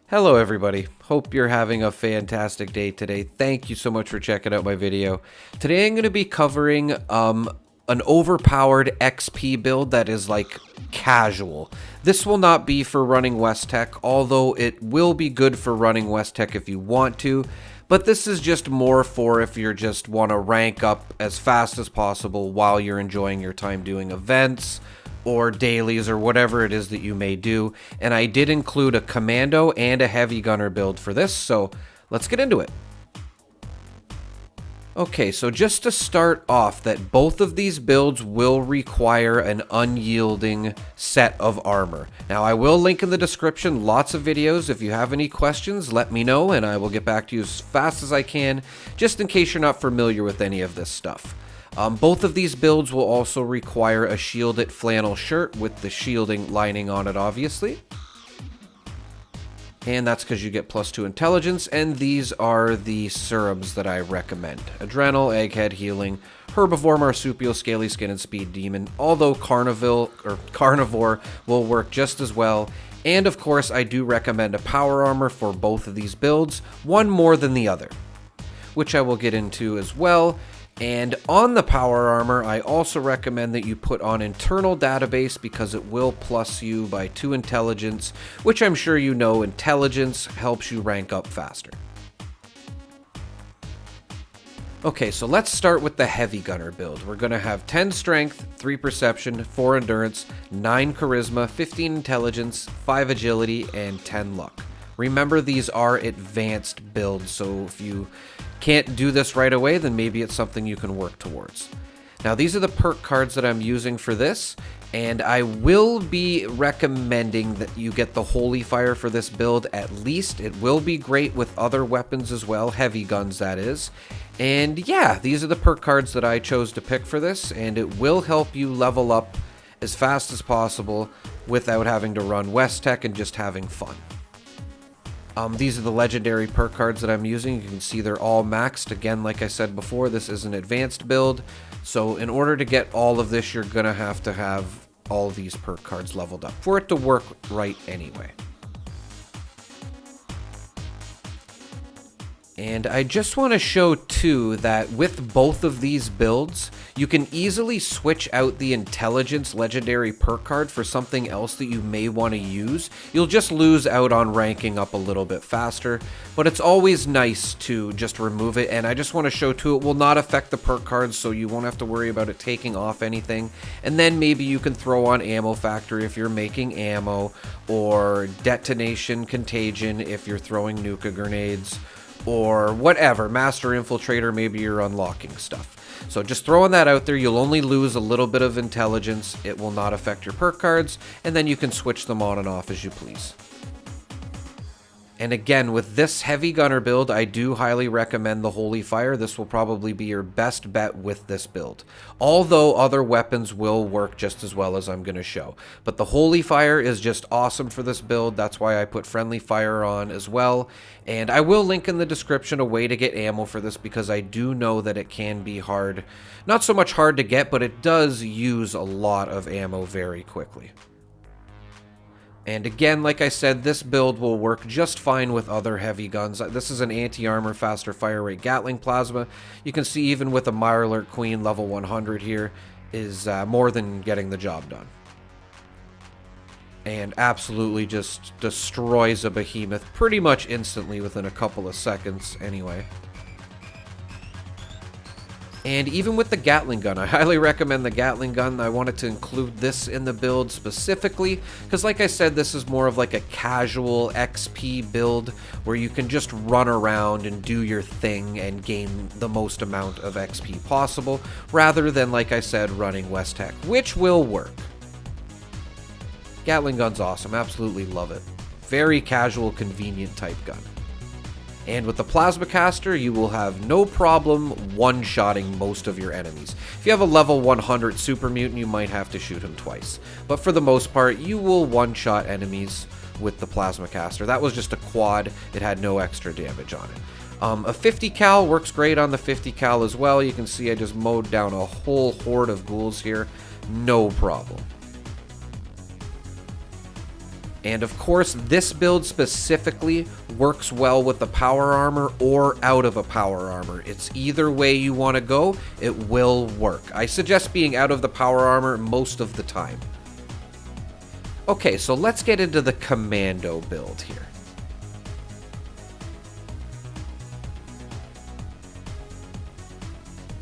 Hello everybody, hope you're having a fantastic day today. Thank you so much for checking out my video. Today I'm going to be covering an overpowered XP build that is like casual. This will not be for running West Tech, although it will be good for running West Tech if you want to. But this is just more for if you just want to rank up as fast as possible while you're enjoying your time doing events or dailies or whatever it is that you may do. And I did include a Commando and a Heavy Gunner build for this, so let's get into it. Okay, so just to start off, that both of these builds will require an unyielding set of armor. Now, I will link in the description lots of videos. If you have any questions, let me know, and I will get back to you as fast as I can, just in case you're not familiar with any of this stuff. Both of these builds will also require a shielded flannel shirt with the shielding lining on it, obviously. And that's because you get +2 intelligence, and these are the serums that I recommend. Adrenal, Egghead, Healing, Herbivore, Marsupial, Scaly Skin, and Speed Demon, although Carnivore will work just as well. And of course, I do recommend a Power Armor for both of these builds, one more than the other, which I will get into as well. And on the Power Armor, I also recommend that you put on Internal Database because it will plus you by 2 intelligence, which I'm sure you know intelligence helps you rank up faster. Okay, so let's start with the Heavy Gunner build. We're going to have 10 Strength, 3 Perception, 4 Endurance, 9 Charisma, 15 Intelligence, 5 Agility, and 10 Luck. Remember, these are advanced builds, so if you can't do this right away, then maybe it's something you can work towards. Now, these are the perk cards that I'm using for this, and I will be recommending that you get the Holy Fire for this build at least. It will be great with other weapons as well, heavy guns that is. And yeah, these are the perk cards that I chose to pick for this, and it will help you level up as fast as possible without having to run West Tech and just having fun. These are the legendary perk cards that I'm using. You can see they're all maxed. Again, like I said before, this is an advanced build. So in order to get all of this, you're going to have all these perk cards leveled up for it to work right anyway. And I just want to show too that with both of these builds, you can easily switch out the Intelligence legendary perk card for something else that you may want to use. You'll just lose out on ranking up a little bit faster, but it's always nice to just remove it. And I just want to show too, it will not affect the perk cards, so you won't have to worry about it taking off anything. And then maybe you can throw on Ammo Factory if you're making ammo, or Detonation Contagion if you're throwing Nuka grenades, or whatever, Master Infiltrator, maybe you're unlocking stuff. So just throwing that out there, you'll only lose a little bit of intelligence, it will not affect your perk cards, and then you can switch them on and off as you please. And again, with this Heavy Gunner build, I do highly recommend the Holy Fire. This will probably be your best bet with this build. Although other weapons will work just as well as I'm going to show. But the Holy Fire is just awesome for this build. That's why I put Friendly Fire on as well. And I will link in the description a way to get ammo for this because I do know that it can be hard. Not so much hard to get, but it does use a lot of ammo very quickly. And again, like I said, this build will work just fine with other heavy guns. This is an anti-armor, faster fire rate Gatling plasma. You can see even with a Mirelurk Queen level 100 here is more than getting the job done. And absolutely just destroys a behemoth pretty much instantly within a couple of seconds anyway. And even with the Gatling gun, I highly recommend the Gatling gun. I wanted to include this in the build specifically because, like I said, this is more of like a casual XP build where you can just run around and do your thing and gain the most amount of XP possible, rather than, like I said, running West Tech, which will work. Gatling gun's awesome, absolutely love it. Very casual, convenient type gun. And with the Plasma Caster, you will have no problem one-shotting most of your enemies. If you have a level 100 Super Mutant, you might have to shoot him twice. But for the most part, you will one-shot enemies with the Plasma Caster. That was just a quad. It had no extra damage on it. A 50 cal works great on the 50 cal as well. You can see I just mowed down a whole horde of ghouls here. No problem. And of course, this build specifically works well with the power armor or out of a power armor. It's either way you want to go, it will work. I suggest being out of the power armor most of the time. Okay, so let's get into the Commando build here.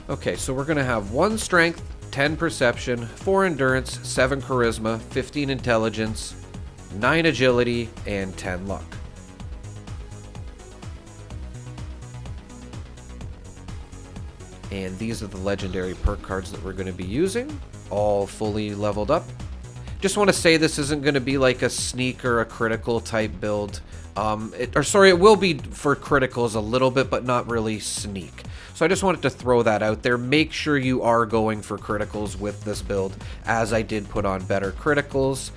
Okay, so we're going to have 1 strength, 10 perception, 4 endurance, 7 charisma, 15 intelligence, 9 agility, and 10 luck. And these are the legendary perk cards that we're going to be using, all fully leveled up. Just want to say this isn't going to be like a sneak or a critical type build. It will be for criticals a little bit, but not really sneak. So I just wanted to throw that out there. Make sure you are going for criticals with this build, as I did put on better criticals.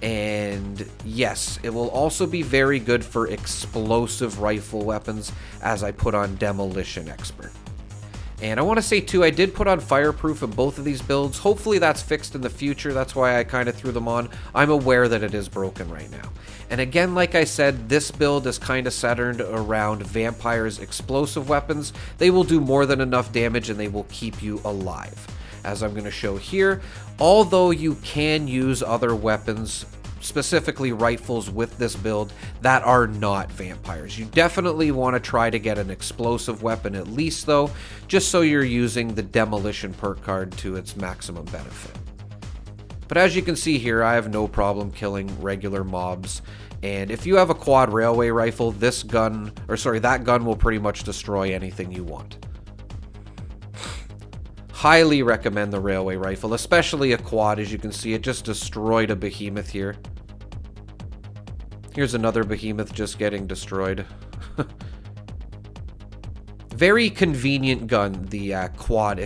And yes, it will also be very good for explosive rifle weapons, as I put on Demolition Expert. And I want to say too, I did put on Fireproof in both of these builds. Hopefully that's fixed in the future. That's why I kind of threw them on. I'm aware that it is broken right now. And again, like I said, this build is kind of centered around Vampire's explosive weapons. They will do more than enough damage and they will keep you alive, as I'm going to show here. Although you can use other weapons, specifically rifles, with this build that are not vampires. You definitely want to try to get an explosive weapon at least though, just so you're using the demolition perk card to its maximum benefit. But as you can see here, I have no problem killing regular mobs, and if you have a quad railway rifle, that gun will pretty much destroy anything you want. Highly recommend the railway rifle, especially a quad. As you can see, it just destroyed a behemoth here. Here's another behemoth just getting destroyed. Very convenient gun, the quad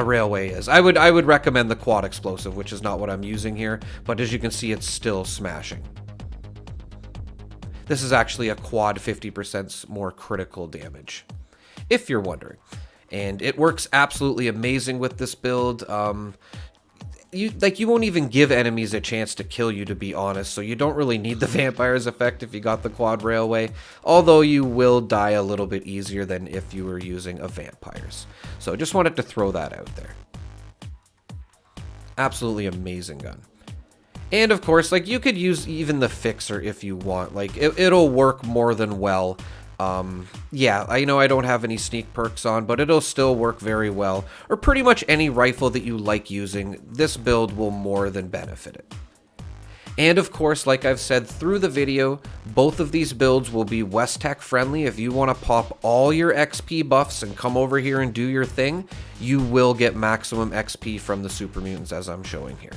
railway is. I would recommend the quad explosive, which is not what I'm using here, but as you can see, it's still smashing. This is actually a quad 50% more critical damage, if you're wondering. And it works absolutely amazing with this build. You won't even give enemies a chance to kill you, to be honest, so you don't really need the Vampire's effect if you got the quad railway, although you will die a little bit easier than if you were using a Vampire's. So just wanted to throw that out there. Absolutely amazing gun. And of course, like, you could use even the Fixer if you want. Like, it'll work more than well. Yeah, I know I don't have any sneak perks on, but it'll still work very well. Or pretty much any rifle that you like using, this build will more than benefit it. And of course, like I've said through the video, both of these builds will be West-Tech friendly. If you want to pop all your XP buffs and come over here and do your thing, you will get maximum XP from the Super Mutants, as I'm showing here.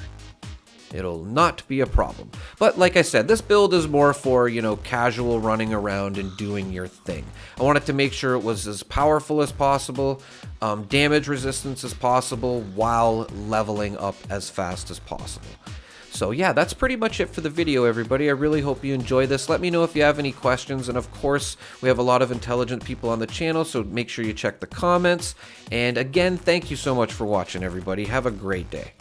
It'll not be a problem. But like I said, this build is more for, casual running around and doing your thing. I wanted to make sure it was as powerful as possible, damage resistance as possible, while leveling up as fast as possible. So yeah, that's pretty much it for the video, everybody. I really hope you enjoy this. Let me know if you have any questions. And of course, we have a lot of intelligent people on the channel, so make sure you check the comments. And again, thank you so much for watching, everybody. Have a great day.